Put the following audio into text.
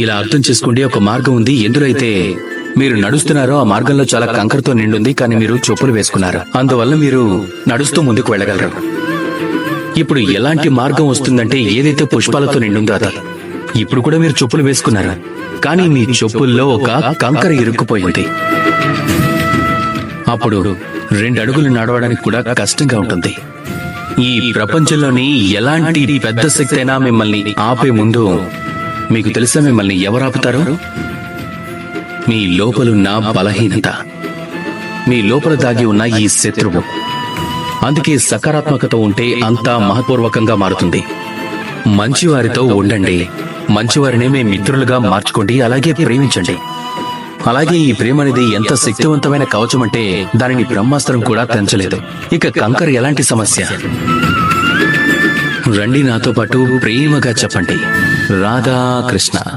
ఇలా అర్థం చేసుకోండి, ఒక మార్గం ఉంది. ఎందులో అయితే మీరు నడుస్తున్నారో ఆ మార్గంలో చాలా కంకరతో నిండుంది, కానీ మీరు చెప్పులు వేసుకున్నారు. అందువల్ల మీరు నడుస్తూ ముందుకు వెళ్ళగలరు. ఇప్పుడు ఎలాంటి మార్గం వస్తుందంటే ఏదైతే పుష్పాలతో నిండుందో అది. ఇప్పుడు కూడా మీరు చెప్పులు వేసుకున్నారు, కానీ మీ చెప్పుల్లో ఒక కంకర ఇరుక్కుపోయింది. అప్పుడు 2 అడుగులు నడవడానికి కూడా కష్టంగా ఉంటుంది. ఈ ప్రపంచంలోని ఎలాంటి పెద్ద శక్తి అయినా మిమ్మల్ని ఆపే ముందు మీకు తెలుసా మిమ్మల్ని ఎవరు ఆపుతారో? మీ లోపలున్న బలహీనత, మీ లోపల దాగి ఉన్న ఈ శత్రువు. అందుకే సకారాత్మకత ఉంటే అంతా మహత్పూర్వకంగా మారుతుంది. మంచివారితో ఉండండి, మంచివారినే మీ మిత్రులుగా మార్చుకోండి, అలాగే ప్రేమించండి. అలాగే ఈ ప్రేమ అనేది ఎంత శక్తివంతమైన కవచం అంటే దానిని బ్రహ్మాస్త్రం కూడా తెంచలేదు. ఇక కంకర ఎలాంటి సమస్య? రండి నాతో పాటు ప్రేమగా చెప్పండి, రాధా కృష్ణ.